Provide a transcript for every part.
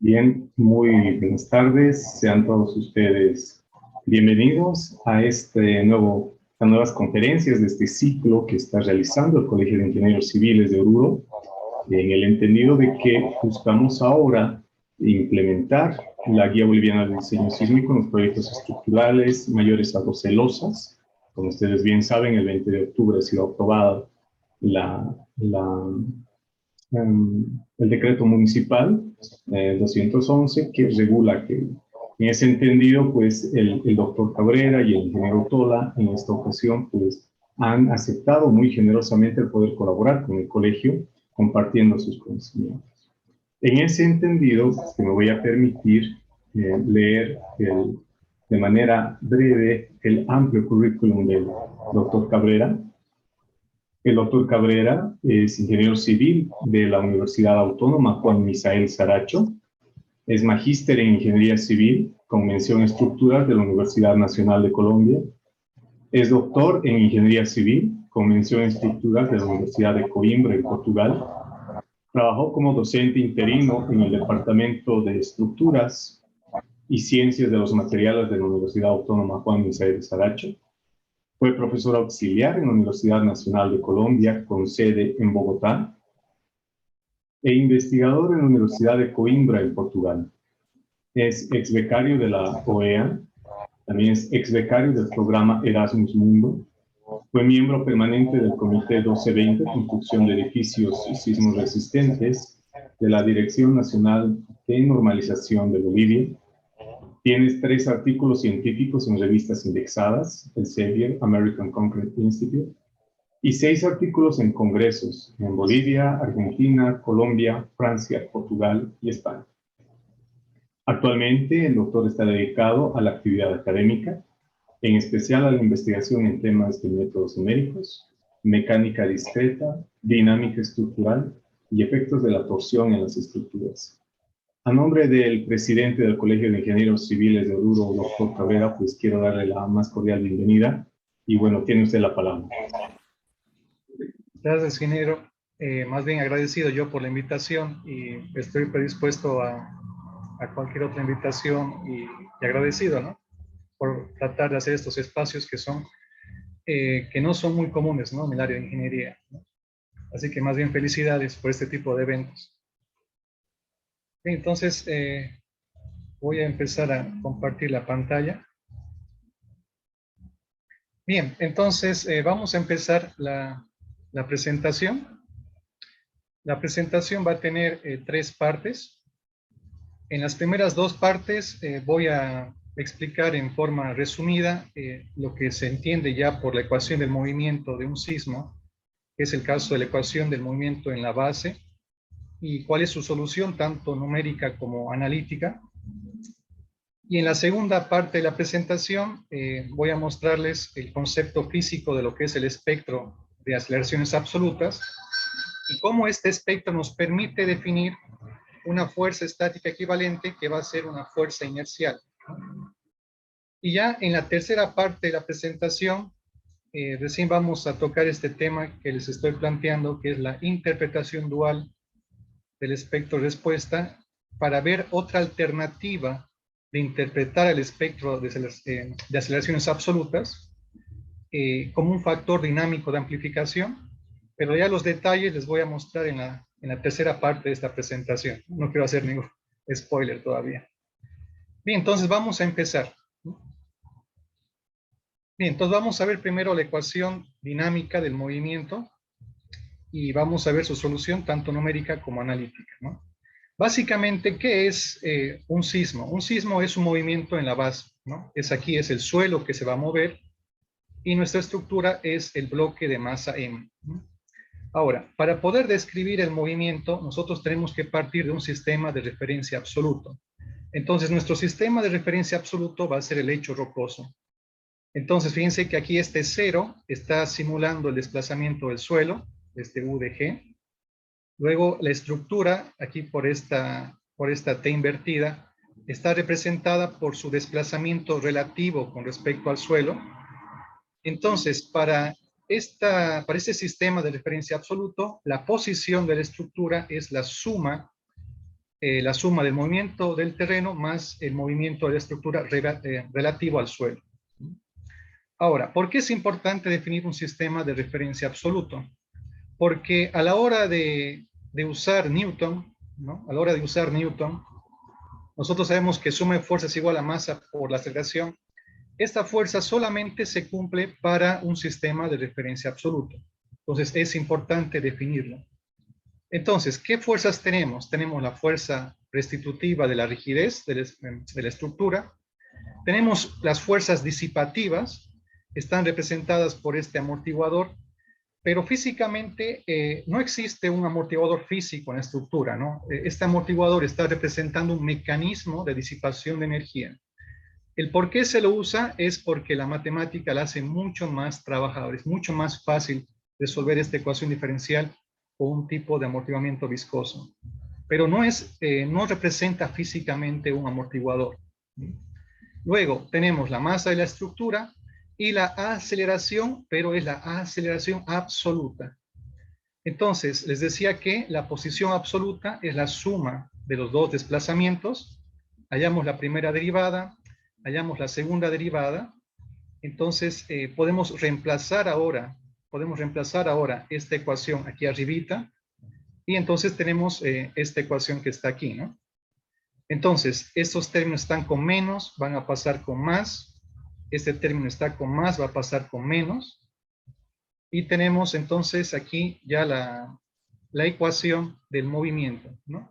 Bien, muy buenas tardes. Sean todos ustedes bienvenidos a estas nuevas conferencias de este ciclo que está realizando el Colegio de Ingenieros Civiles de Oruro, en el entendido de que buscamos ahora implementar la Guía Boliviana de Diseño Sísmico en los proyectos estructurales mayores a 12 losas. Como ustedes bien saben, el 20 de octubre ha sido aprobada el decreto municipal 211 que regula que en ese entendido pues el doctor Cabrera y el ingeniero Tola en esta ocasión pues han aceptado muy generosamente el poder colaborar con el colegio compartiendo sus conocimientos. En ese entendido me voy a permitir leer de manera breve el amplio currículum del doctor Cabrera. El doctor Cabrera es ingeniero civil de la Universidad Autónoma Juan Misael Saracho. Es magíster en Ingeniería Civil con mención en Estructuras de la Universidad Nacional de Colombia. Es doctor en Ingeniería Civil con mención en Estructuras de la Universidad de Coimbra, en Portugal. Trabajó como docente interino en el Departamento de Estructuras y Ciencias de los Materiales de la Universidad Autónoma Juan Misael Saracho. Fue profesor auxiliar en la Universidad Nacional de Colombia, con sede en Bogotá, e investigador en la Universidad de Coimbra, en Portugal. Es ex becario de la OEA, también es ex becario del programa Erasmus Mundo. Fue miembro permanente del Comité 1220, Construcción de Edificios Sismos Resistentes, de la Dirección Nacional de Normalización de Bolivia. Tienes 3 artículos científicos en revistas indexadas, el Elsevier, American Concrete Institute, y 6 artículos en congresos en Bolivia, Argentina, Colombia, Francia, Portugal y España. Actualmente, el doctor está dedicado a la actividad académica, en especial a la investigación en temas de métodos numéricos, mecánica discreta, dinámica estructural y efectos de la torsión en las estructuras. A nombre del presidente del Colegio de Ingenieros Civiles de Oruro, doctor Cabrera, pues quiero darle la más cordial bienvenida. Y bueno, tiene usted la palabra. Gracias, ingeniero. Más bien agradecido yo por la invitación y estoy predispuesto a cualquier otra invitación y agradecido, ¿no? Por tratar de hacer estos espacios que no son muy comunes, ¿no? En el área de ingeniería, ¿no? Así que más bien felicidades por este tipo de eventos. Bien, entonces, voy a empezar a compartir la pantalla. Bien, entonces vamos a empezar la presentación. La presentación va a tener 3 partes. En las primeras 2 partes voy a explicar en forma resumida lo que se entiende ya por la ecuación del movimiento de un sismo, que es el caso de la ecuación del movimiento en la base, y cuál es su solución, tanto numérica como analítica. Y en la segunda parte de la presentación voy a mostrarles el concepto físico de lo que es el espectro de aceleraciones absolutas y cómo este espectro nos permite definir una fuerza estática equivalente que va a ser una fuerza inercial. Y ya en la tercera parte de la presentación recién vamos a tocar este tema que les estoy planteando, que es la interpretación dual del espectro respuesta, para ver otra alternativa de interpretar el espectro de aceleraciones absolutas como un factor dinámico de amplificación, pero ya los detalles les voy a mostrar en la tercera parte de esta presentación. No quiero hacer ningún spoiler todavía. Bien, entonces vamos a empezar. Bien, entonces vamos a ver primero la ecuación dinámica del movimiento y vamos a ver su solución tanto numérica como analítica, ¿no? Básicamente, ¿qué es un sismo? Un sismo es un movimiento en la base, ¿no? Aquí es el suelo que se va a mover y nuestra estructura es el bloque de masa M, ¿no? Ahora, para poder describir el movimiento, nosotros tenemos que partir de un sistema de referencia absoluto. Entonces, nuestro sistema de referencia absoluto va a ser el hecho rocoso. Entonces, fíjense que aquí este 0 está simulando el desplazamiento del suelo, este U de G. Luego, la estructura, aquí por esta T invertida, está representada por su desplazamiento relativo con respecto al suelo. Entonces, para este sistema de referencia absoluto, la posición de la estructura es la suma la suma del movimiento del terreno más el movimiento de la estructura relativo al suelo. Ahora, ¿por qué es importante definir un sistema de referencia absoluto? Porque a la hora de usar Newton, ¿no? A la hora de usar Newton, nosotros sabemos que suma de fuerza es igual a masa por la aceleración. Esta fuerza solamente se cumple para un sistema de referencia absoluto. Entonces es importante definirlo. Entonces, ¿qué fuerzas tenemos? Tenemos la fuerza restitutiva de la rigidez de la estructura. Tenemos las fuerzas disipativas, están representadas por este amortiguador, pero físicamente no existe un amortiguador físico en la estructura, ¿no? Este amortiguador está representando un mecanismo de disipación de energía. El por qué se lo usa es porque la matemática la hace mucho más trabajadora, es mucho más fácil resolver esta ecuación diferencial con un tipo de amortiguamiento viscoso. Pero no representa físicamente un amortiguador. Luego tenemos la masa de la estructura y la aceleración, pero es la aceleración absoluta. Entonces, les decía que la posición absoluta es la suma de los dos desplazamientos. Hallamos la primera derivada, hallamos la segunda derivada. Entonces, podemos reemplazar ahora esta ecuación aquí arribita, y entonces tenemos esta ecuación que está aquí, ¿no? Entonces, estos términos están con menos, van a pasar con más. Este término está con más, va a pasar con menos. Y tenemos entonces aquí ya la ecuación del movimiento, ¿no?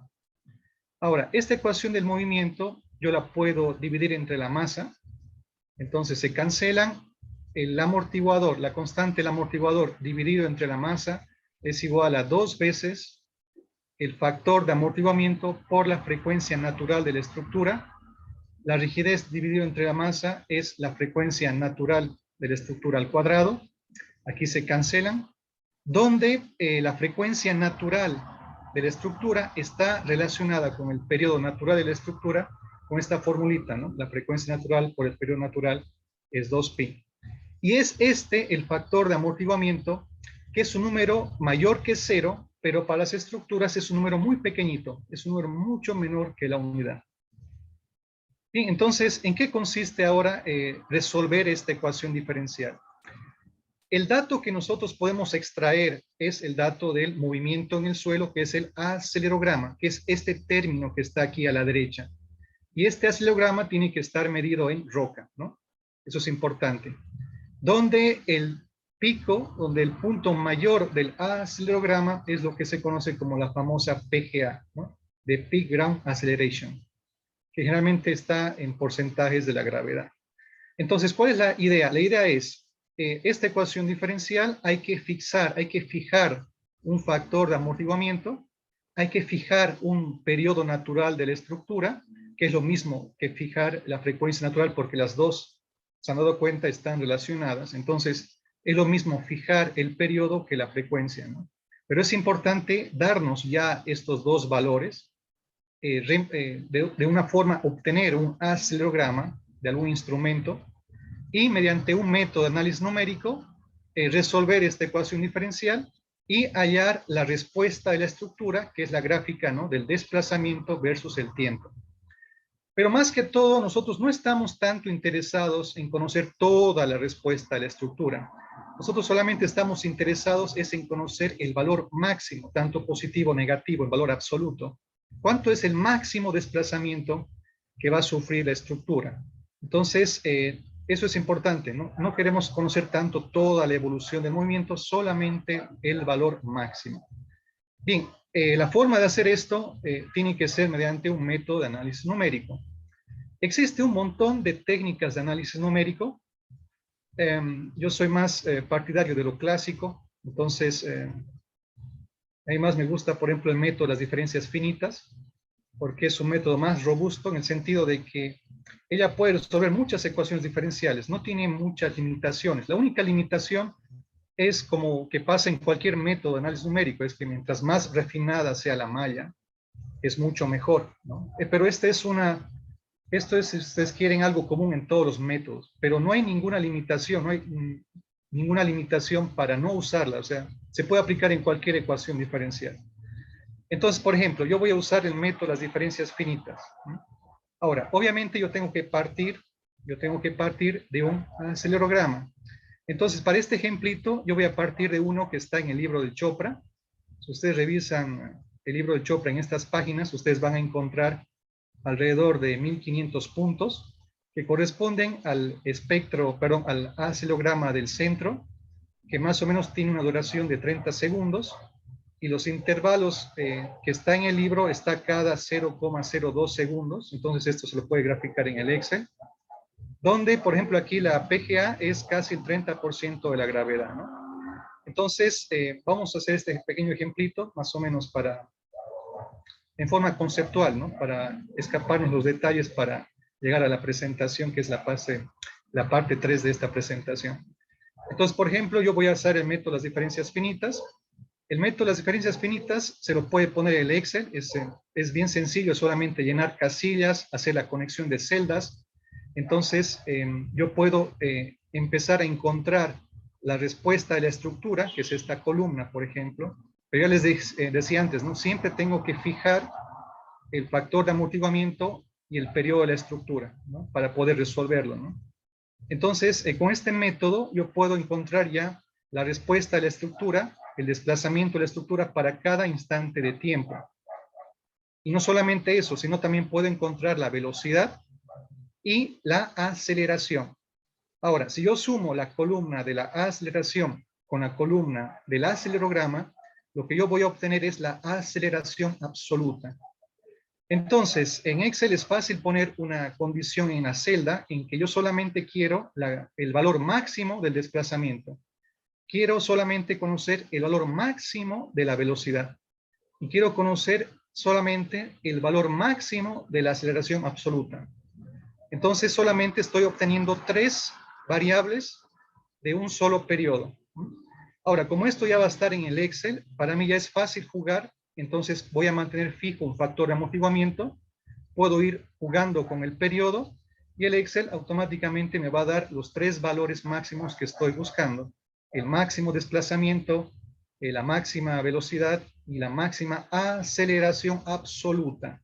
Ahora, esta ecuación del movimiento yo la puedo dividir entre la masa. Entonces se cancelan. El amortiguador, la constante del amortiguador dividido entre la masa es igual a 2 veces el factor de amortiguamiento por la frecuencia natural de la estructura. La rigidez dividido entre la masa es la frecuencia natural de la estructura al cuadrado. Aquí se cancelan, donde la frecuencia natural de la estructura está relacionada con el periodo natural de la estructura, con esta formulita, ¿no? La frecuencia natural por el periodo natural es 2pi. Y es este el factor de amortiguamiento, que es un número mayor que 0, pero para las estructuras es un número muy pequeñito, es un número mucho menor que la unidad. Bien, entonces, ¿en qué consiste ahora resolver esta ecuación diferencial? El dato que nosotros podemos extraer es el dato del movimiento en el suelo, que es el acelerograma, que es este término que está aquí a la derecha. Y este acelerograma tiene que estar medido en roca, ¿no? Eso es importante. Donde el pico, donde el punto mayor del acelerograma es lo que se conoce como la famosa PGA, ¿no? De Peak Ground Acceleration, que generalmente está en porcentajes de la gravedad. Entonces, ¿cuál es la idea? La idea es, esta ecuación diferencial hay que fijar un factor de amortiguamiento, hay que fijar un periodo natural de la estructura, que es lo mismo que fijar la frecuencia natural, porque las dos, se han dado cuenta, están relacionadas. Entonces, es lo mismo fijar el periodo que la frecuencia, ¿no? Pero es importante darnos ya estos dos valores, de una forma obtener un acelerograma de algún instrumento y mediante un método de análisis numérico resolver esta ecuación diferencial y hallar la respuesta de la estructura, que es la gráfica, ¿no? Del desplazamiento versus el tiempo. Pero más que todo, nosotros no estamos tanto interesados en conocer toda la respuesta de la estructura. Nosotros solamente estamos interesados en conocer el valor máximo, tanto positivo o negativo, el valor absoluto. ¿Cuánto es el máximo desplazamiento que va a sufrir la estructura? Entonces, eso es importante, ¿no? No queremos conocer tanto toda la evolución del movimiento, solamente el valor máximo. Bien, la forma de hacer esto tiene que ser mediante un método de análisis numérico. Existe un montón de técnicas de análisis numérico. Yo soy más partidario de lo clásico, entonces además me gusta, por ejemplo, el método de las diferencias finitas, porque es un método más robusto en el sentido de que ella puede resolver muchas ecuaciones diferenciales, no tiene muchas limitaciones. La única limitación es como que pasa en cualquier método de análisis numérico, es que mientras más refinada sea la malla, es mucho mejor, ¿no? Pero esto es, si ustedes quieren, algo común en todos los métodos, pero no hay ninguna limitación, no hay ninguna limitación para no usarla, o sea, se puede aplicar en cualquier ecuación diferencial. Entonces, por ejemplo, yo voy a usar el método de las diferencias finitas. Ahora, obviamente yo tengo que partir de un acelerograma. Entonces, para este ejemplito, yo voy a partir de uno que está en el libro de Chopra. Si ustedes revisan el libro de Chopra en estas páginas, ustedes van a encontrar alrededor de 1500 puntos que corresponden al espectro, perdón, al acelerograma del centro, que más o menos tiene una duración de 30 segundos, y los intervalos que está en el libro está cada 0,02 segundos, entonces esto se lo puede graficar en el Excel, donde, por ejemplo, aquí la PGA es casi el 30% de la gravedad, ¿no? Entonces, vamos a hacer este pequeño ejemplito, más o menos en forma conceptual, ¿no? Para escaparnos los detalles para llegar a la presentación, que es la parte 3 de esta presentación. Entonces, por ejemplo, yo voy a usar el método de las diferencias finitas. El método de las diferencias finitas se lo puede poner en el Excel, es bien sencillo, solamente llenar casillas, hacer la conexión de celdas. Entonces, yo puedo empezar a encontrar la respuesta de la estructura, que es esta columna, por ejemplo. Pero ya les decía antes, ¿no? Siempre tengo que fijar el factor de amortiguamiento y el periodo de la estructura, ¿no? Para poder resolverlo, ¿no? Entonces, con este método yo puedo encontrar ya la respuesta de la estructura, el desplazamiento de la estructura para cada instante de tiempo. Y no solamente eso, sino también puedo encontrar la velocidad y la aceleración. Ahora, si yo sumo la columna de la aceleración con la columna del acelerograma, lo que yo voy a obtener es la aceleración absoluta. Entonces, en Excel es fácil poner una condición en la celda en que yo solamente quiero el valor máximo del desplazamiento. Quiero solamente conocer el valor máximo de la velocidad. Y quiero conocer solamente el valor máximo de la aceleración absoluta. Entonces, solamente estoy obteniendo 3 variables de un solo periodo. Ahora, como esto ya va a estar en el Excel, para mí ya es fácil jugar. Entonces voy a mantener fijo un factor de amortiguamiento, puedo ir jugando con el periodo y el Excel automáticamente me va a dar los 3 valores máximos que estoy buscando. El máximo desplazamiento, la máxima velocidad y la máxima aceleración absoluta.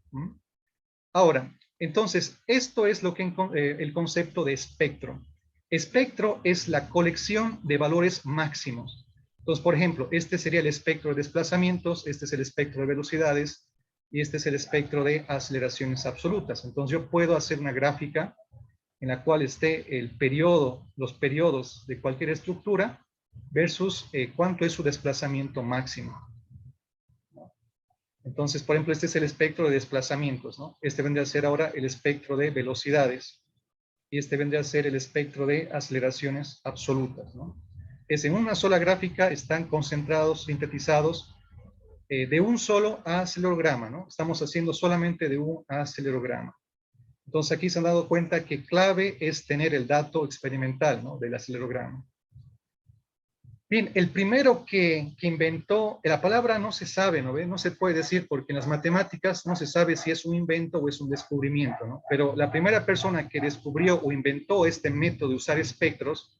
Ahora, entonces, esto es lo que el concepto de espectro. Espectro es la colección de valores máximos. Entonces, por ejemplo, este sería el espectro de desplazamientos, este es el espectro de velocidades y este es el espectro de aceleraciones absolutas. Entonces, yo puedo hacer una gráfica en la cual esté el periodo, los periodos de cualquier estructura versus cuánto es su desplazamiento máximo. Entonces, por ejemplo, este es el espectro de desplazamientos, ¿no? Este vendría a ser ahora el espectro de velocidades y este vendría a ser el espectro de aceleraciones absolutas, ¿no? Es en una sola gráfica, están concentrados, sintetizados de un solo acelerograma, ¿no? Estamos haciendo solamente de un acelerograma. Entonces aquí se han dado cuenta que clave es tener el dato experimental, ¿no? Del acelerograma. Bien, el primero que inventó, la palabra no se sabe, ¿no ve? No se puede decir porque en las matemáticas no se sabe si es un invento o es un descubrimiento, ¿no? Pero la primera persona que descubrió o inventó este método de usar espectros,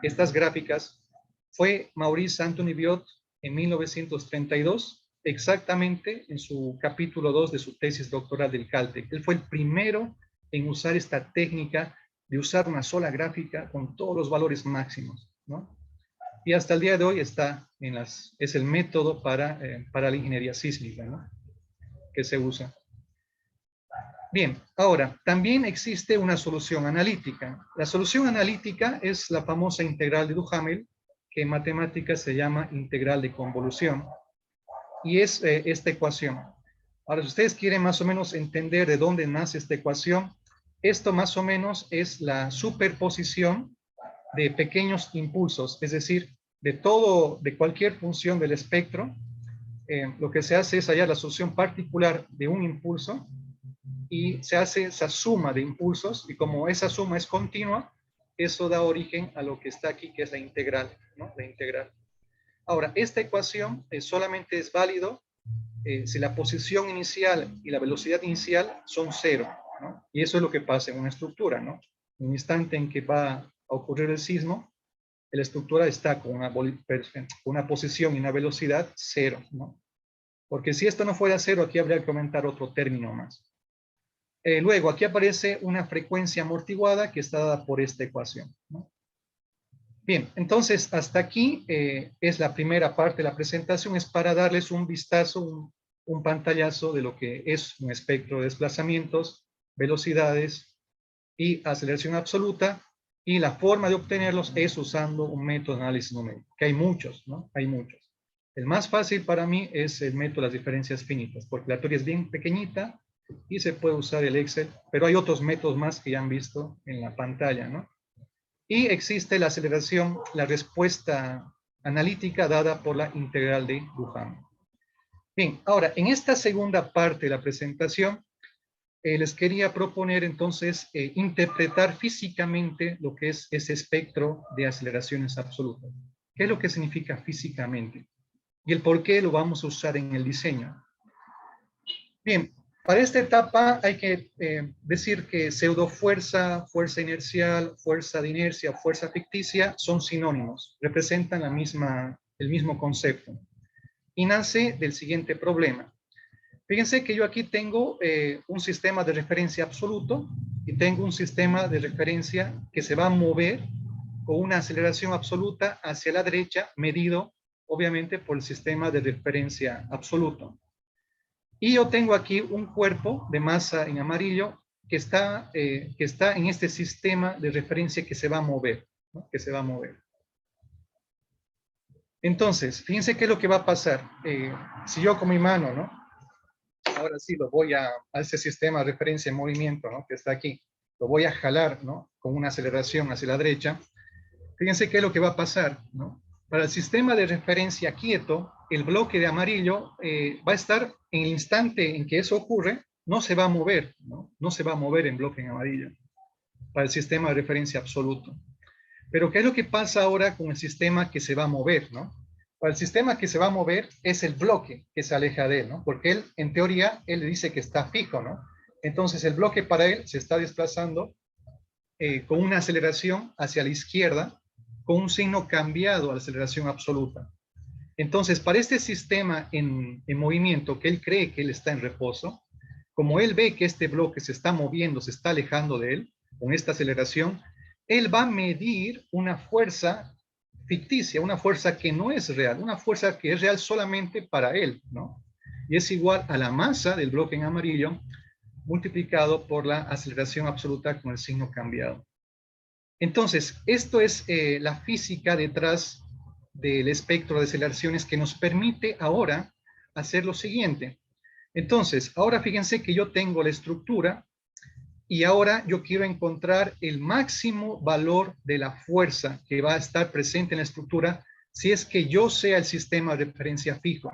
estas gráficas, fue Maurice Anthony Biot en 1932, exactamente en su capítulo 2 de su tesis doctoral del Caltech. Él fue el primero en usar esta técnica de usar una sola gráfica con todos los valores máximos, ¿no? Y hasta el día de hoy está es el método para la ingeniería sísmica, ¿no? Que se usa. Bien, ahora, también existe una solución analítica. La solución analítica es la famosa integral de Duhamel, que en matemáticas se llama integral de convolución, y es esta ecuación. Ahora, si ustedes quieren más o menos entender de dónde nace esta ecuación, esto más o menos es la superposición de pequeños impulsos, es decir, de cualquier función del espectro, lo que se hace es hallar la solución particular de un impulso y se hace esa suma de impulsos y como esa suma es continua, eso da origen a lo que está aquí, que es la integral, ¿no? La integral. Ahora, esta ecuación solamente es válido si la posición inicial y la velocidad inicial son 0, ¿no? Y eso es lo que pasa en una estructura, ¿no? En un instante en que va a ocurrir el sismo, la estructura está con una posición y una velocidad 0, ¿no? Porque si esto no fuera cero, aquí habría que aumentar otro término más. Luego, aquí aparece una frecuencia amortiguada que está dada por esta ecuación, ¿no? Bien, entonces hasta aquí es la primera parte de la presentación, es para darles un vistazo, un pantallazo de lo que es un espectro de desplazamientos, velocidades y aceleración absoluta, y la forma de obtenerlos es usando un método de análisis numérico, que hay muchos, ¿no? Hay muchos. El más fácil para mí es el método de las diferencias finitas, porque la teoría es bien pequeñita y se puede usar el Excel, pero hay otros métodos más que ya han visto en la pantalla, ¿no? Y existe la aceleración, la respuesta analítica dada por la integral de Duhamel. Bien, ahora, en esta segunda parte de la presentación, les quería proponer entonces interpretar físicamente lo que es ese espectro de aceleraciones absolutas. ¿Qué es lo que significa físicamente? Y el por qué lo vamos a usar en el diseño. Bien, para esta etapa hay que decir que pseudofuerza, fuerza inercial, fuerza de inercia, fuerza ficticia son sinónimos, representan el mismo concepto. Y nace del siguiente problema. Fíjense que yo aquí tengo un sistema de referencia absoluto y tengo un sistema de referencia que se va a mover con una aceleración absoluta hacia la derecha, medido obviamente por el sistema de referencia absoluto. Y yo tengo aquí un cuerpo de masa en amarillo que está en este sistema de referencia que se va a mover, ¿no? Que se va a mover. Entonces, fíjense qué es lo que va a pasar. Si yo con mi mano, ¿no? Ahora sí, lo voy a ese sistema de referencia en movimiento, ¿no? Que está aquí. Lo voy a jalar, ¿no? Con una aceleración hacia la derecha. Fíjense qué es lo que va a pasar, ¿no? Para el sistema de referencia quieto, el bloque de amarillo va a estar en el instante en que eso ocurre, no se va a mover, ¿no? No se va a mover en bloque en amarillo para el sistema de referencia absoluto. Pero ¿qué es lo que pasa ahora con el sistema que se va a mover, ¿no? Para el sistema que se va a mover es el bloque que se aleja de él, ¿no? Porque él, en teoría, él dice que está fijo, ¿no? Entonces el bloque para él se está desplazando con una aceleración hacia la izquierda, con un signo cambiado a la aceleración absoluta. Entonces, para este sistema en movimiento, que él cree que él está en reposo, como él ve que este bloque se está moviendo, se está alejando de él, con esta aceleración, él va a medir una fuerza ficticia, una fuerza que no es real, una fuerza que es real solamente para él, ¿no? Y es igual a la masa del bloque en amarillo multiplicado por la aceleración absoluta con el signo cambiado. Entonces, esto es la física detrás del espectro de aceleraciones que nos permite ahora hacer lo siguiente. Entonces, ahora fíjense que yo tengo la estructura y ahora yo quiero encontrar el máximo valor de la fuerza que va a estar presente en la estructura si es que yo sea el sistema de referencia fijo.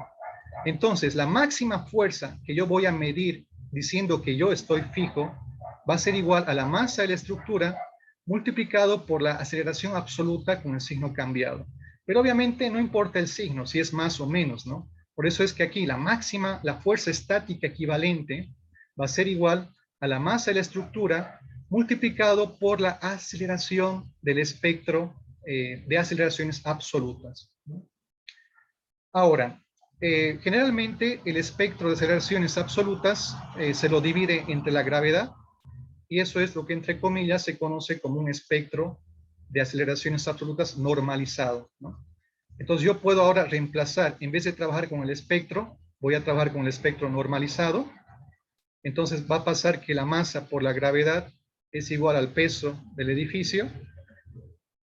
Entonces, la máxima fuerza que yo voy a medir diciendo que yo estoy fijo va a ser igual a la masa de la estructura multiplicado por la aceleración absoluta con el signo cambiado. Pero obviamente no importa el signo, si es más o menos, ¿no? Por eso es que aquí la máxima, la fuerza estática equivalente va a ser igual a la masa de la estructura multiplicado por la aceleración del espectro de aceleraciones absolutas. Ahora, generalmente el espectro de aceleraciones absolutas se lo divide entre la gravedad, y eso es lo que entre comillas se conoce como un espectro de aceleraciones absolutas normalizado, ¿no? Entonces yo puedo ahora reemplazar, en vez de trabajar con el espectro, voy a trabajar con el espectro normalizado. Entonces va a pasar que la masa por la gravedad es igual al peso del edificio.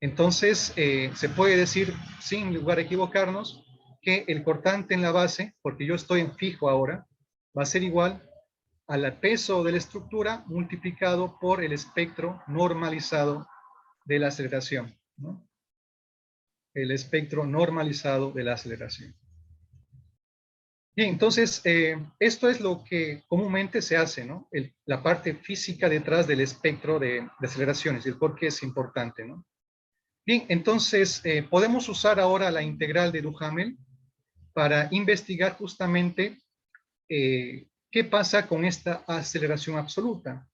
Entonces se puede decir, sin lugar a equivocarnos, que el cortante en la base, porque yo estoy en fijo ahora, va a ser igual al peso de la estructura multiplicado por el espectro normalizado de la aceleración, ¿no? El espectro normalizado de la aceleración. Bien, entonces, esto es lo que comúnmente se hace, ¿no? La parte física detrás del espectro de aceleraciones y el por qué es importante, ¿no? Bien, entonces, podemos usar ahora la integral de Duhamel para investigar justamente qué pasa con esta aceleración absoluta.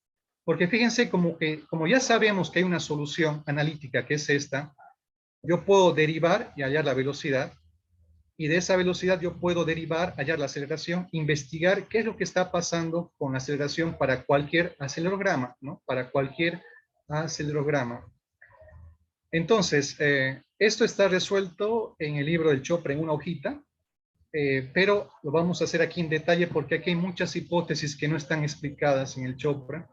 Porque fíjense, como ya sabemos que hay una solución analítica que es esta, yo puedo derivar y hallar la velocidad. y de esa velocidad yo puedo derivar, hallar la aceleración, investigar qué es lo que está pasando con la aceleración para cualquier acelerograma, ¿no? Para cualquier acelerograma. Entonces, esto está resuelto en el libro del Chopra en una hojita, pero lo vamos a hacer aquí en detalle porque aquí hay muchas hipótesis que no están explicadas en el Chopra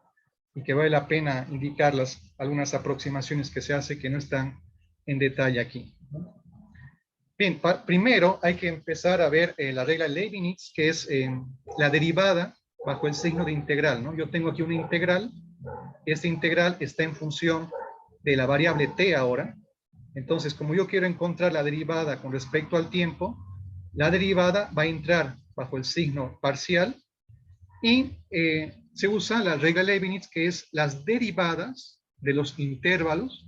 y que vale la pena indicarlas, algunas aproximaciones que se hace que no están en detalle aquí. Bien, primero hay que empezar a ver la regla de Leibniz, que es la derivada bajo el signo de integral, ¿no? Yo tengo aquí una integral, esta integral está en función de la variable t ahora. Entonces, como yo quiero encontrar la derivada con respecto al tiempo, la derivada va a entrar bajo el signo parcial y se usa la regla de Leibniz, que es las derivadas de los intervalos,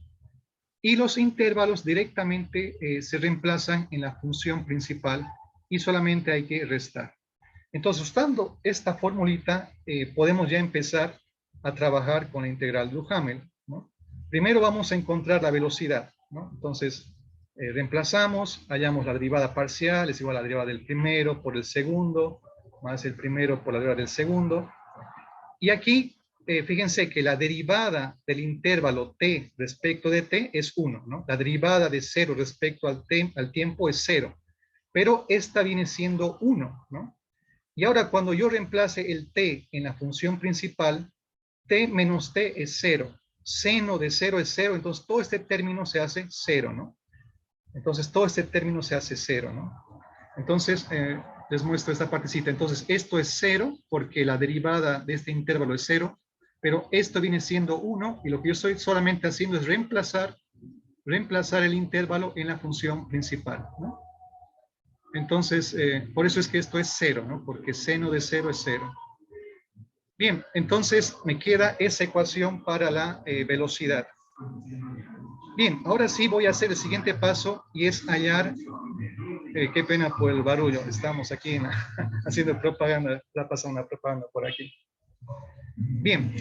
y los intervalos directamente se reemplazan en la función principal y solamente hay que restar. Entonces, usando esta formulita, podemos ya empezar a trabajar con la integral de Duhamel, ¿no? Primero vamos a encontrar la velocidad, ¿no? Entonces, reemplazamos, hallamos la derivada parcial, es igual a la derivada del primero por el segundo, más el primero por la derivada del segundo. Y aquí, fíjense que la derivada del intervalo t respecto de t es 1, ¿no? La derivada de 0 respecto al tiempo es 0, pero esta viene siendo 1, ¿no? Y ahora cuando yo reemplace el t en la función principal, t menos t es 0, seno de 0 es 0, entonces todo este término se hace 0, ¿no? Entonces todo este término se hace 0, ¿no? Entonces, les muestro esta partecita. Entonces, esto es 0 porque la derivada de este intervalo es 0, pero esto viene siendo 1 y lo que yo estoy solamente haciendo es reemplazar el intervalo en la función principal, ¿no? Entonces, por eso es que esto es 0, ¿no? Porque seno de 0 es 0. Bien, entonces me queda esa ecuación para la velocidad. Bien, ahora sí voy a hacer el siguiente paso y es hallar, qué pena por el barullo, estamos aquí haciendo propaganda, está pasando una propaganda por aquí. Bien,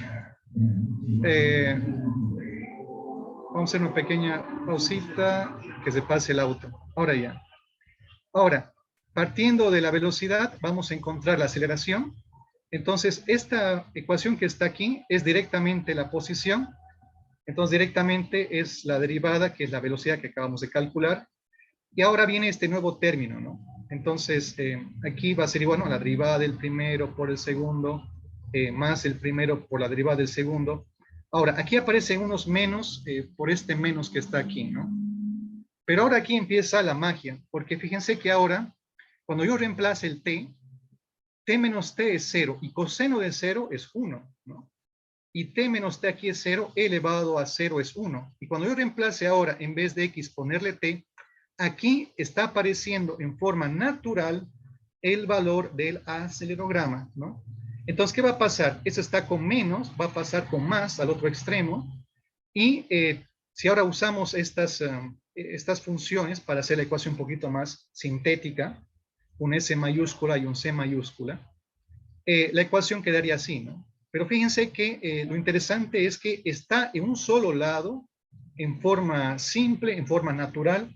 vamos a hacer una pequeña pausita, que se pase el auto. Ahora ya. Ahora, partiendo de la velocidad, vamos a encontrar la aceleración. Entonces, esta ecuación que está aquí es directamente la posición. Entonces, directamente es la derivada, que es la velocidad que acabamos de calcular. Y ahora viene este nuevo término, ¿no? Entonces, aquí va a ser igual, ¿no? La derivada del primero por el segundo, más el primero por la derivada del segundo. Ahora, aquí aparecen unos menos por este menos que está aquí, ¿no? Pero ahora aquí empieza la magia, porque fíjense que ahora, cuando yo reemplace el t menos t es 0 y coseno de 0 es 1, ¿no? Y t menos t aquí es 0, elevado a 0 es 1. Y cuando yo reemplace ahora, en vez de x, ponerle t, aquí está apareciendo en forma natural el valor del acelerograma, ¿no? Entonces, ¿qué va a pasar? Eso está con menos, va a pasar con más al otro extremo. Y si ahora usamos estas funciones para hacer la ecuación un poquito más sintética, un S mayúscula y un C mayúscula, la ecuación quedaría así, ¿no? Pero fíjense que lo interesante es que está en un solo lado, en forma simple, en forma natural,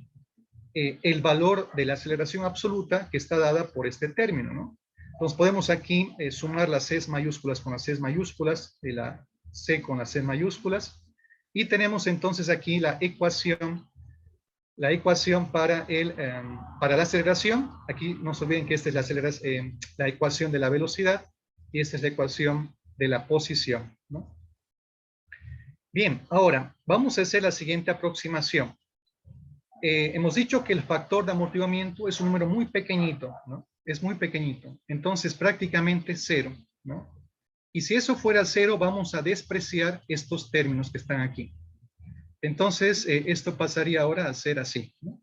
el valor de la aceleración absoluta que está dada por este término, ¿no? Entonces podemos aquí sumar las C mayúsculas con las C mayúsculas, la C con las C mayúsculas, y tenemos entonces aquí la ecuación para la aceleración. Aquí no se olviden que esta es la ecuación de la velocidad y esta es la ecuación de la posición, ¿no? Bien, ahora vamos a hacer la siguiente aproximación. Hemos dicho que el factor de amortiguamiento es un número muy pequeñito, ¿no? Es muy pequeñito, entonces prácticamente 0, ¿no? Y si eso fuera 0, vamos a despreciar estos términos que están aquí. Entonces, esto pasaría ahora a ser así, ¿no?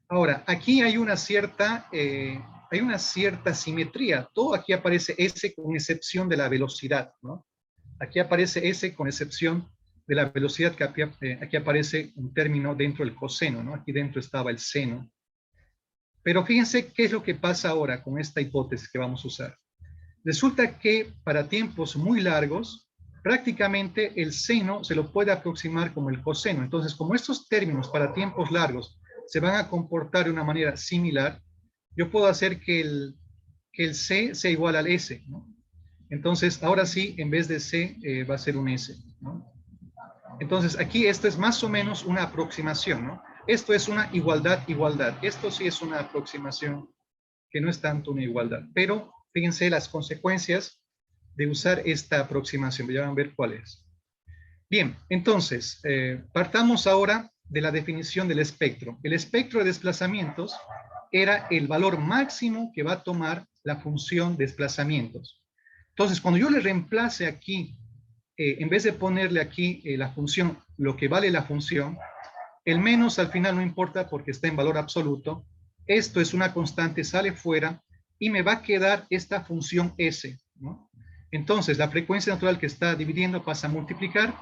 Ahora, aquí hay una cierta simetría. Todo aquí aparece S con excepción de la velocidad, ¿no? Aquí aparece S con excepción de la velocidad, que aquí aparece un término dentro del coseno, ¿no? Aquí dentro estaba el seno. Pero fíjense qué es lo que pasa ahora con esta hipótesis que vamos a usar. Resulta que para tiempos muy largos, prácticamente el seno se lo puede aproximar como el coseno. Entonces, como estos términos para tiempos largos se van a comportar de una manera similar, yo puedo hacer que el C sea igual al S, ¿no? Entonces, ahora sí, en vez de C, va a ser un S, ¿no? Entonces, aquí esto es más o menos una aproximación, ¿no? Esto es una igualdad, igualdad. Esto sí es una aproximación que no es tanto una igualdad. Pero fíjense las consecuencias de usar esta aproximación. Ya van a ver cuál es. Bien, entonces, partamos ahora de la definición del espectro. El espectro de desplazamientos era el valor máximo que va a tomar la función desplazamientos. Entonces, cuando yo le reemplace aquí, en vez de ponerle aquí la función, lo que vale la función, el menos al final no importa porque está en valor absoluto. Esto es una constante, sale fuera y me va a quedar esta función S, ¿no? Entonces, la frecuencia natural que está dividiendo pasa a multiplicar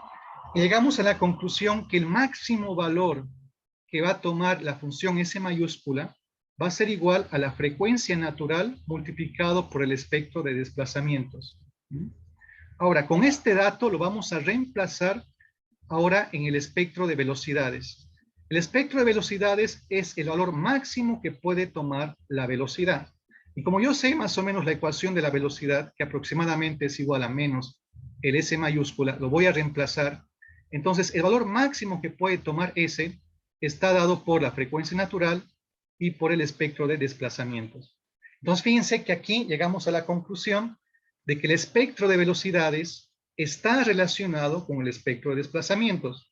y llegamos a la conclusión que el máximo valor que va a tomar la función S mayúscula va a ser igual a la frecuencia natural multiplicado por el espectro de desplazamientos. Ahora, con este dato lo vamos a reemplazar ahora en el espectro de velocidades. El espectro de velocidades es el valor máximo que puede tomar la velocidad. Y como yo sé más o menos la ecuación de la velocidad, que aproximadamente es igual a menos el S mayúscula, lo voy a reemplazar. Entonces, el valor máximo que puede tomar S está dado por la frecuencia natural y por el espectro de desplazamientos. Entonces, fíjense que aquí llegamos a la conclusión de que el espectro de velocidades está relacionado con el espectro de desplazamientos.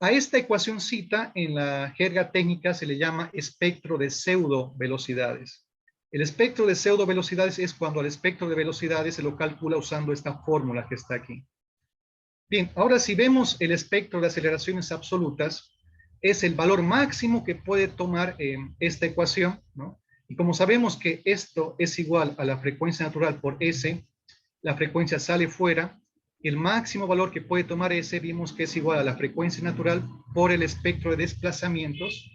A esta ecuacióncita en la jerga técnica se le llama espectro de pseudo velocidades. El espectro de pseudo velocidades es cuando al espectro de velocidades se lo calcula usando esta fórmula que está aquí. Bien, ahora si vemos el espectro de aceleraciones absolutas, es el valor máximo que puede tomar esta ecuación, ¿no? Y como sabemos que esto es igual a la frecuencia natural por S, la frecuencia sale fuera, el máximo valor que puede tomar S vimos que es igual a la frecuencia natural por el espectro de desplazamientos.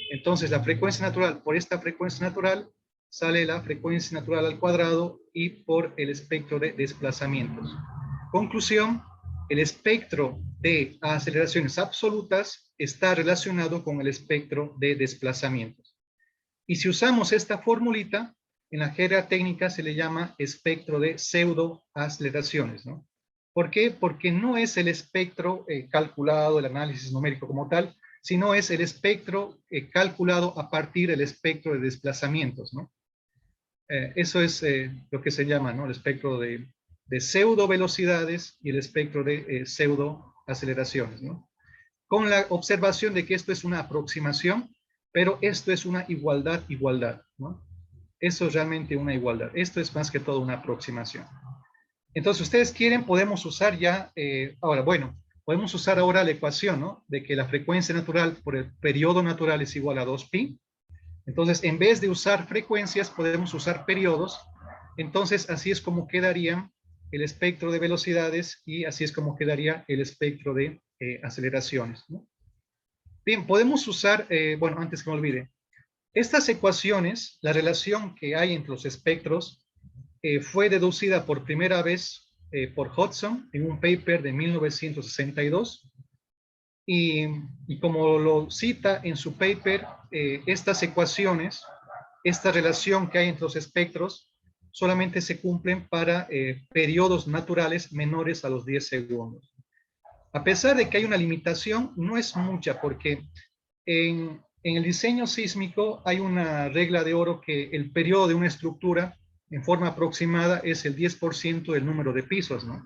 Entonces la frecuencia natural por esta frecuencia natural sale la frecuencia natural al cuadrado y por el espectro de desplazamientos. Conclusión, el espectro de aceleraciones absolutas está relacionado con el espectro de desplazamientos. Y si usamos esta formulita, en la jerga técnica se le llama espectro de pseudo aceleraciones, ¿no? ¿Por qué? Porque no es el espectro calculado, el análisis numérico como tal, sino es el espectro calculado a partir del espectro de desplazamientos, ¿no? Eso es lo que se llama, ¿no? El espectro de pseudo velocidades y el espectro de pseudo aceleraciones, ¿no? Con la observación de que esto es una aproximación, pero esto es una igualdad, igualdad, ¿no? Eso es realmente una igualdad. Esto es más que todo una aproximación. Entonces, ustedes quieren, podemos usar ya, ahora, bueno, podemos usar ahora la ecuación, ¿no? De que la frecuencia natural por el periodo natural es igual a 2pi. Entonces, en vez de usar frecuencias, podemos usar periodos. Entonces, así es como quedaría el espectro de velocidades y así es como quedaría el espectro de aceleraciones, ¿no? Bien, podemos usar, bueno, antes que me olvide, estas ecuaciones, la relación que hay entre los espectros, fue deducida por primera vez por Hodgson en un paper de 1962. Y como lo cita en su paper, estas ecuaciones, esta relación que hay entre los espectros, solamente se cumplen para periodos naturales menores a los 10 segundos. A pesar de que hay una limitación, no es mucha, porque en el diseño sísmico hay una regla de oro que el periodo de una estructura en forma aproximada es el 10% del número de pisos, ¿no?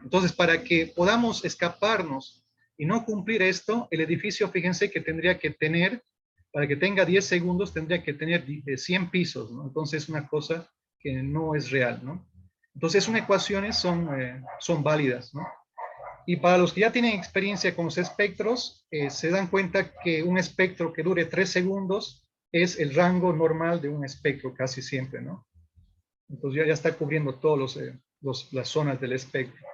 Entonces, para que podamos escaparnos y no cumplir esto, el edificio, fíjense que tendría que tener, para que tenga 10 segundos, tendría que tener 100 pisos, ¿no? Entonces, es una cosa que no es real, ¿no? Entonces, unas ecuaciones son válidas, ¿no? Y para los que ya tienen experiencia con los espectros, se dan cuenta que un espectro que dure 3 segundos es el rango normal de un espectro casi siempre, ¿no? Entonces ya está cubriendo todas las zonas del espectro.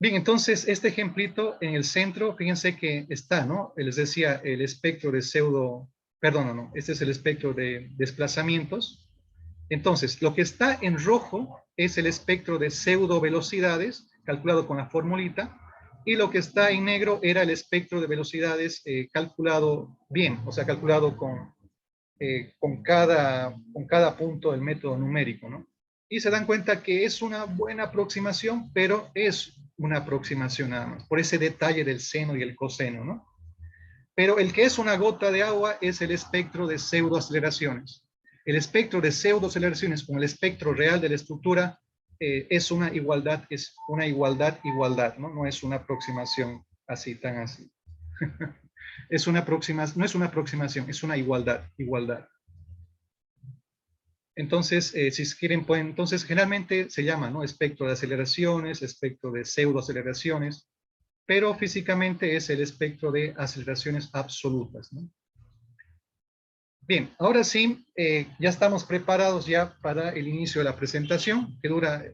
Bien, entonces este ejemplito en el centro, fíjense que está, ¿no? Les decía el espectro de pseudo, perdón, no, este es el espectro de desplazamientos. Entonces, lo que está en rojo es el espectro de pseudo velocidades, calculado con la formulita, y lo que está en negro era el espectro de velocidades calculado bien, o sea, calculado con cada punto del método numérico, ¿no? Y se dan cuenta que es una buena aproximación, pero es una aproximación nada más, por ese detalle del seno y el coseno, ¿no? Pero el que es una gota de agua es el espectro de pseudoaceleraciones. El espectro de pseudoaceleraciones con el espectro real de la estructura es una igualdad, ¿no? No es una aproximación así, tan así. Es una aproximación, no es una aproximación, es una igualdad. Entonces, si quieren, pueden, entonces generalmente se llama, ¿no? Espectro de aceleraciones, espectro de pseudoaceleraciones, pero físicamente es el espectro de aceleraciones absolutas, ¿no? Bien, ahora sí, ya estamos preparados ya para el inicio de la presentación, que dura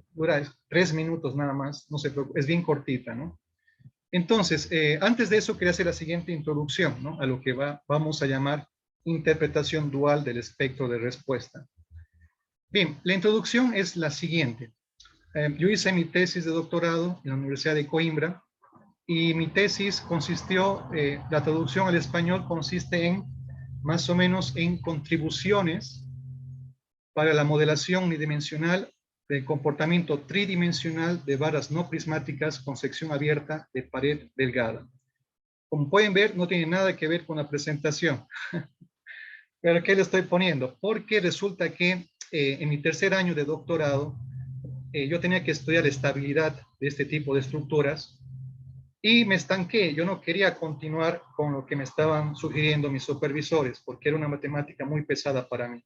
3 minutos nada más, no se preocupe, es bien cortita, ¿no? Entonces, antes de eso, quería hacer la siguiente introducción, ¿no? A lo que vamos a llamar interpretación dual del espectro de respuesta. Bien, la introducción es la siguiente. Yo hice mi tesis de doctorado en la Universidad de Coimbra y mi tesis consistió, la traducción al español consiste en más o menos en contribuciones para la modelación unidimensional del comportamiento tridimensional de varas no prismáticas con sección abierta de pared delgada. Como pueden ver, no tiene nada que ver con la presentación. ¿Pero qué le estoy poniendo? Porque resulta que en mi tercer año de doctorado, yo tenía que estudiar estabilidad de este tipo de estructuras y me estanqué. Yo no quería continuar con lo que me estaban sugiriendo mis supervisores, porque era una matemática muy pesada para mí.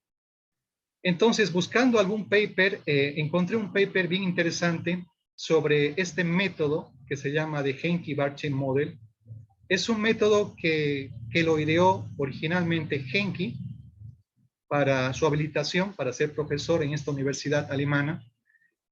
Entonces, buscando algún paper, encontré un paper bien interesante sobre este método que se llama de Henke-Barchin Model. Es un método que lo ideó originalmente Henke para su habilitación para ser profesor en esta universidad alemana.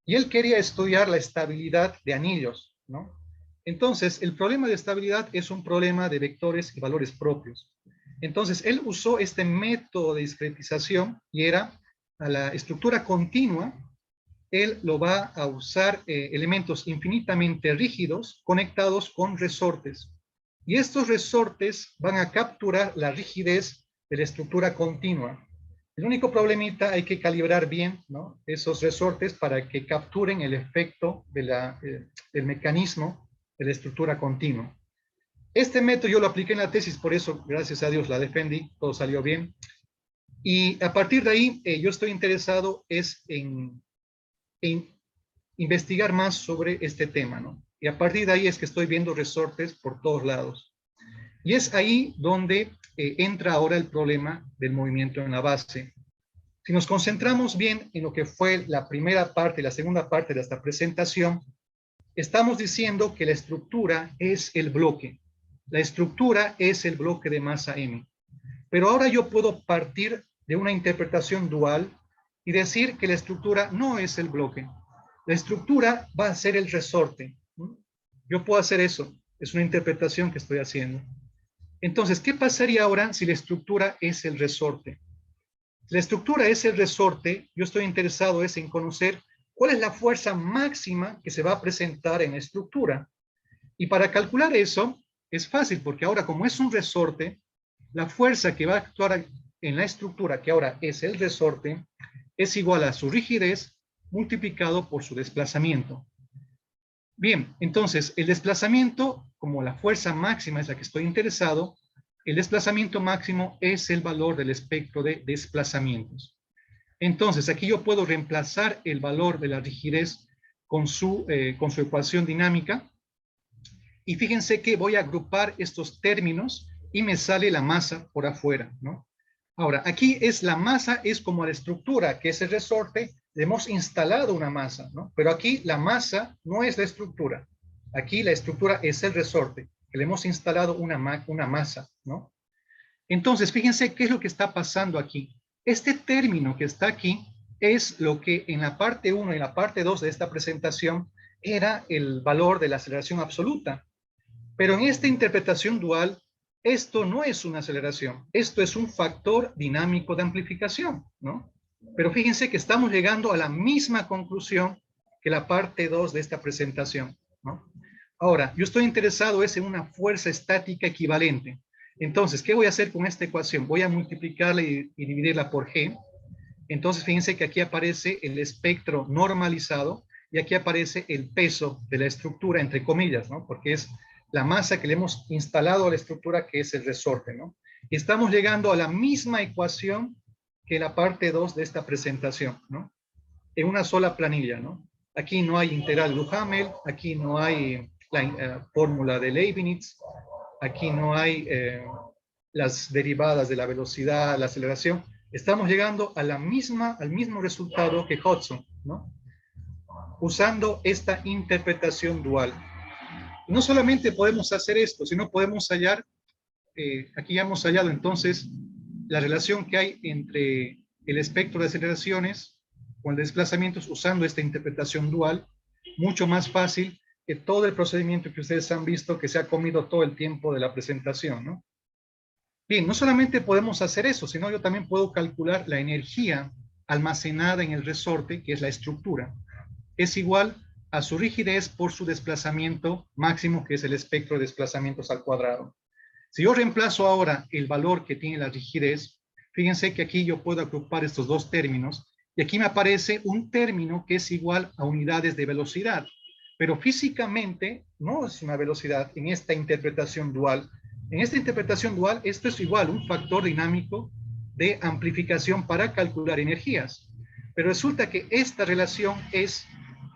Y él quería estudiar la estabilidad de anillos, ¿no? Entonces, el problema de estabilidad es un problema de vectores y valores propios. Entonces, él usó este método de discretización y era a la estructura continua, él lo va a usar elementos infinitamente rígidos conectados con resortes. Y estos resortes van a capturar la rigidez de la estructura continua. El único problemita, hay que calibrar bien, ¿no?, esos resortes para que capturen el efecto de del mecanismo de la estructura continua. Este método yo lo apliqué en la tesis, por eso, gracias a Dios, la defendí, todo salió bien. Y a partir de ahí, yo estoy interesado en investigar más sobre este tema, ¿no? Y a partir de ahí es que estoy viendo resortes por todos lados. Y es ahí donde entra ahora el problema del movimiento en la base. Si nos concentramos bien en lo que fue la primera parte y la segunda parte de esta presentación, estamos diciendo que la estructura es el bloque. La estructura es el bloque de masa M. Pero ahora yo puedo partir de una interpretación dual y decir que la estructura no es el bloque. La estructura va a ser el resorte. Yo puedo hacer eso. Es una interpretación que estoy haciendo. Entonces, ¿qué pasaría ahora si la estructura es el resorte? La estructura es el resorte, yo estoy interesado en conocer cuál es la fuerza máxima que se va a presentar en la estructura. Y para calcular eso es fácil, porque ahora como es un resorte, la fuerza que va a actuar en la estructura, que ahora es el resorte, es igual a su rigidez multiplicado por su desplazamiento. Bien, entonces el desplazamiento, como la fuerza máxima es la que estoy interesado, el desplazamiento máximo es el valor del espectro de desplazamientos. Entonces, aquí yo puedo reemplazar el valor de la rigidez con su ecuación dinámica. Y fíjense que voy a agrupar estos términos y me sale la masa por afuera, ¿no? Ahora, aquí es la masa, es como la estructura, que es el resorte, le hemos instalado una masa, ¿no? Pero aquí la masa no es la estructura. Aquí la estructura es el resorte, que le hemos instalado una masa, ¿no? Entonces, fíjense qué es lo que está pasando aquí. Este término que está aquí es lo que en la parte 1 y en la parte 2 de esta presentación era el valor de la aceleración absoluta. Pero en esta interpretación dual, esto no es una aceleración, esto es un factor dinámico de amplificación, ¿no? Pero fíjense que estamos llegando a la misma conclusión que la parte 2 de esta presentación, ¿no? Ahora, yo estoy interesado en una fuerza estática equivalente. Entonces, ¿qué voy a hacer con esta ecuación? Voy a multiplicarla y dividirla por G. Entonces, fíjense que aquí aparece el espectro normalizado y aquí aparece el peso de la estructura, entre comillas, ¿no? Porque es la masa que le hemos instalado a la estructura, que es el resorte, ¿no? Y estamos llegando a la misma ecuación que la parte 2 de esta presentación, ¿no? En una sola planilla, ¿no? Aquí no hay integral de Duhamel, aquí no hay la fórmula de Leibniz, aquí no hay las derivadas de la velocidad, la aceleración. Estamos llegando a al mismo resultado que Hudson, ¿no? Usando esta interpretación dual. No solamente podemos hacer esto, sino podemos hallar, aquí ya hemos hallado entonces la relación que hay entre el espectro de aceleraciones con desplazamientos usando esta interpretación dual, mucho más fácil que todo el procedimiento que ustedes han visto que se ha comido todo el tiempo de la presentación, ¿no? Bien, no solamente podemos hacer eso, sino yo también puedo calcular la energía almacenada en el resorte, que es la estructura, es igual a su rigidez por su desplazamiento máximo, que es el espectro de desplazamientos al cuadrado. Si yo reemplazo ahora el valor que tiene la rigidez, fíjense que aquí yo puedo agrupar estos dos términos, y aquí me aparece un término que es igual a unidades de velocidad, pero físicamente no es una velocidad en esta interpretación dual. En esta interpretación dual, esto es igual, un factor dinámico de amplificación para calcular energías. Pero resulta que esta relación es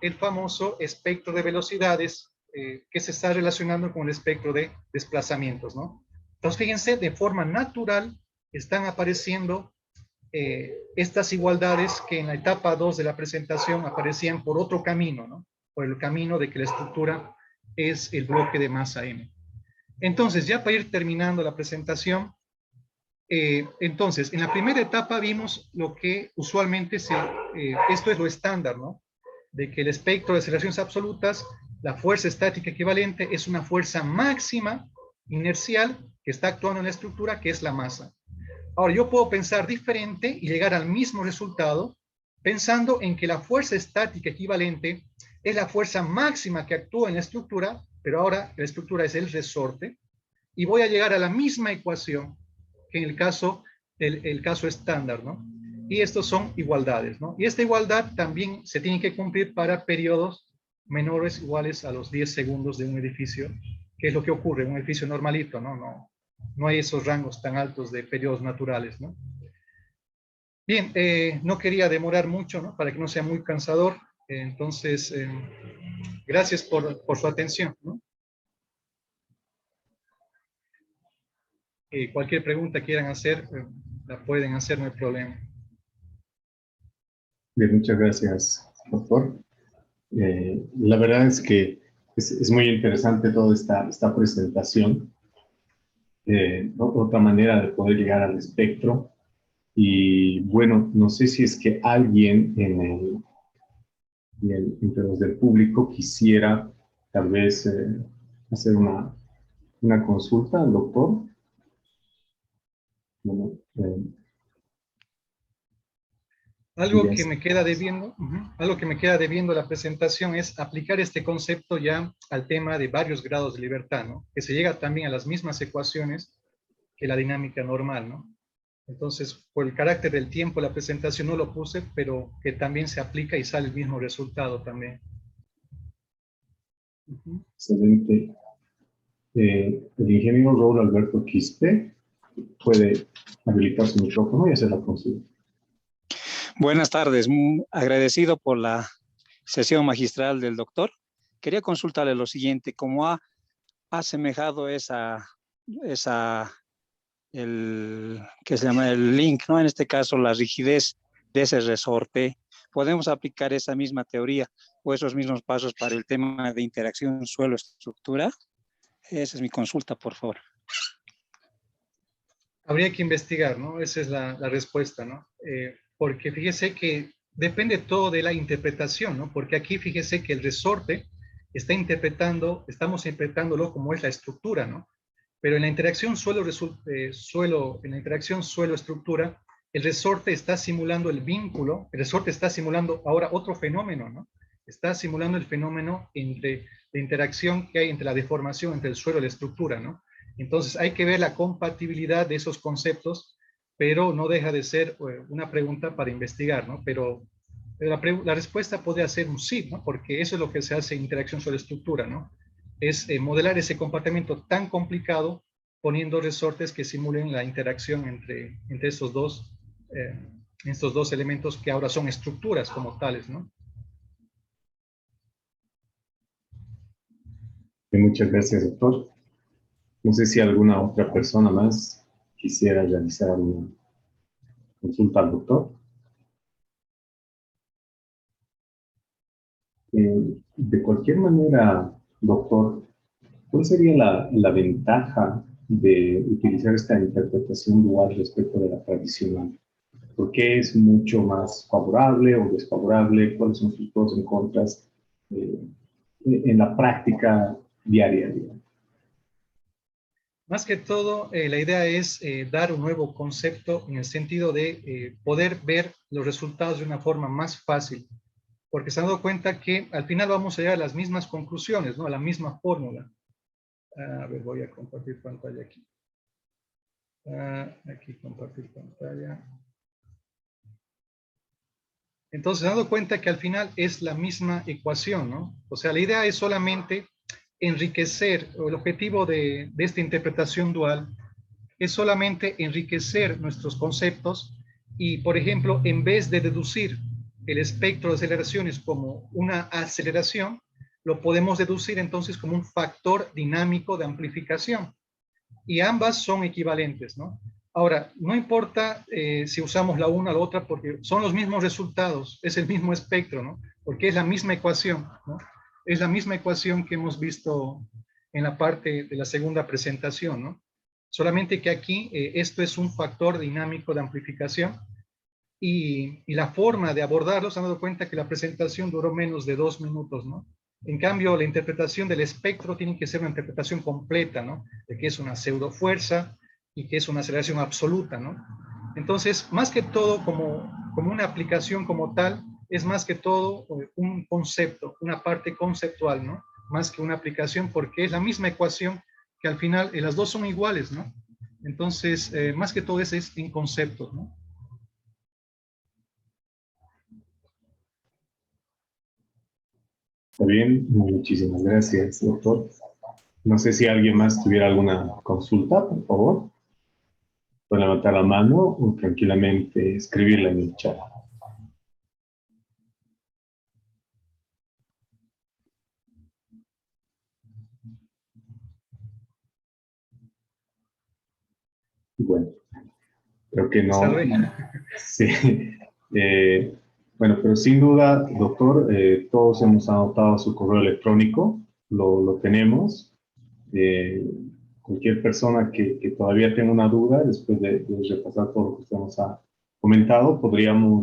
el famoso espectro de velocidades que se está relacionando con el espectro de desplazamientos, ¿no? Entonces, fíjense, de forma natural están apareciendo estas igualdades que en la etapa 2 de la presentación aparecían por otro camino, ¿no? Por el camino de que la estructura es el bloque de masa M. Entonces, ya para ir terminando la presentación, entonces, en la primera etapa vimos lo que usualmente esto es lo estándar, ¿no? De que el espectro de aceleraciones absolutas, la fuerza estática equivalente es una fuerza máxima inercial que está actuando en la estructura, que es la masa. Ahora, yo puedo pensar diferente y llegar al mismo resultado pensando en que la fuerza estática equivalente es la fuerza máxima que actúa en la estructura, pero ahora la estructura es el resorte, y voy a llegar a la misma ecuación que en el caso estándar, ¿no? Y estos son igualdades, ¿no? Y esta igualdad también se tiene que cumplir para periodos menores o iguales a los 10 segundos de un edificio, que es lo que ocurre en un edificio normalito, ¿no? No hay esos rangos tan altos de periodos naturales, ¿no? Bien, no quería demorar mucho, ¿no? Para que no sea muy cansador. Entonces, gracias por su atención, ¿no? Cualquier pregunta quieran hacer, la pueden hacer, no hay problema. Bien, muchas gracias, doctor. La verdad es que es muy interesante toda esta presentación. Otra manera de poder llegar al espectro. Y bueno, no sé si es que alguien entre los del público quisiera tal vez hacer una consulta al doctor. Bueno, Algo que me queda debiendo, algo que me queda debiendo la presentación es aplicar este concepto ya al tema de varios grados de libertad, ¿no? Que se llega también a las mismas ecuaciones que la dinámica normal, ¿no? Entonces, por el carácter del tiempo, la presentación no lo puse, pero que también se aplica y sale el mismo resultado también. Excelente. El ingeniero Raúl Alberto Quispe puede habilitar su micrófono y hacer la consulta. Buenas tardes, agradecido por la sesión magistral del doctor. Quería consultarle lo siguiente, ¿cómo ha asemejado ¿qué se llama? El link, ¿no? En este caso, la rigidez de ese resorte. ¿Podemos aplicar esa misma teoría o esos mismos pasos para el tema de interacción suelo-estructura? Esa es mi consulta, por favor. Habría que investigar, ¿no? Esa es la respuesta, ¿no? Porque fíjese que depende todo de la interpretación, ¿no? Porque aquí fíjese que el resorte estamos interpretándolo como es la estructura, ¿no? Pero en la interacción suelo-estructura, el resorte está simulando el vínculo, el resorte está simulando ahora otro fenómeno, ¿no? Está simulando el fenómeno de interacción que hay entre la deformación entre el suelo y la estructura, ¿no? Entonces hay que ver la compatibilidad de esos conceptos, pero no deja de ser una pregunta para investigar, ¿no? Pero la respuesta podría ser un sí, ¿no? Porque eso es lo que se hace en interacción sobre estructura, ¿no? Es modelar ese comportamiento tan complicado poniendo resortes que simulen la interacción entre estos dos elementos que ahora son estructuras como tales, ¿no? Muchas gracias, doctor. No sé si alguna otra persona más quisiera realizar una consulta al doctor. De cualquier manera, doctor, ¿cuál sería la ventaja de utilizar esta interpretación dual respecto de la tradicional? ¿Por qué es mucho más favorable o desfavorable? ¿Cuáles son sus pros y contras en la práctica diaria, digamos? Más que todo, la idea es dar un nuevo concepto en el sentido de poder ver los resultados de una forma más fácil, porque se han dado cuenta que al final vamos a llegar a las mismas conclusiones, ¿no? A la misma fórmula. A ver, voy a compartir pantalla aquí. Aquí compartir pantalla. Entonces, se han dado cuenta que al final es la misma ecuación, ¿no? O sea, la idea es solamente enriquecer, o el objetivo de esta interpretación dual es solamente enriquecer nuestros conceptos y, por ejemplo, en vez de deducir el espectro de aceleraciones como una aceleración, lo podemos deducir entonces como un factor dinámico de amplificación. Y ambas son equivalentes, ¿no? Ahora, no importa si usamos la una o la otra porque son los mismos resultados, es el mismo espectro, ¿no? Porque es la misma ecuación, ¿no? Es la misma ecuación que hemos visto en la parte de la segunda presentación, ¿no? Solamente que aquí esto es un factor dinámico de amplificación y la forma de abordarlo, se han dado cuenta que la presentación duró menos de 2 minutos, ¿no? En cambio, la interpretación del espectro tiene que ser una interpretación completa, ¿no? De que es una pseudofuerza y que es una aceleración absoluta, ¿no? Entonces, más que todo, como una aplicación como tal, es más que todo un concepto, una parte conceptual, ¿no? Más que una aplicación, porque es la misma ecuación que al final las dos son iguales, ¿no? Entonces, más que todo es en conceptos, ¿no? Está bien, muchísimas gracias, doctor. No sé si alguien más tuviera alguna consulta, por favor. Pueden levantar la mano o tranquilamente escribirla en el chat. Bueno, creo que no. Sí. Bueno, pero sin duda, doctor, todos hemos anotado su correo electrónico, lo tenemos. Cualquier persona que todavía tenga una duda, después de repasar todo lo que usted nos ha comentado, podrían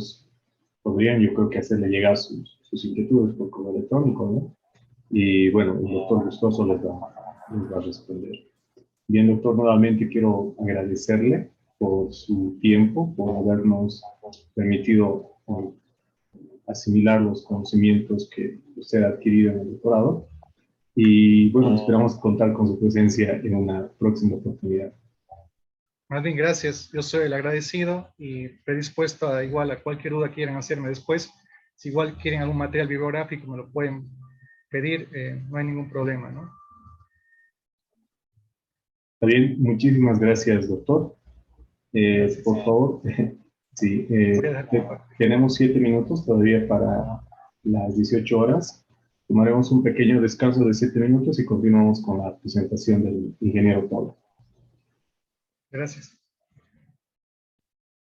yo creo que hacerle llegar sus inquietudes por correo electrónico, ¿no? Y bueno, el doctor gustoso les va a responder. Bien, doctor, nuevamente quiero agradecerle por su tiempo, por habernos permitido asimilar los conocimientos que usted ha adquirido en el doctorado. Y bueno, esperamos contar con su presencia en una próxima oportunidad. Más bien, gracias. Yo soy el agradecido y predispuesto a igual a cualquier duda que quieran hacerme después. Si igual quieren algún material bibliográfico, me lo pueden pedir, no hay ningún problema, ¿no? Está bien, muchísimas gracias, doctor. Gracias. Por favor, sí, Voy a dejar compartir. tenemos 7 minutos todavía para las 18 horas. Tomaremos un pequeño descanso de 7 minutos y continuamos con la presentación del ingeniero Pablo. Gracias.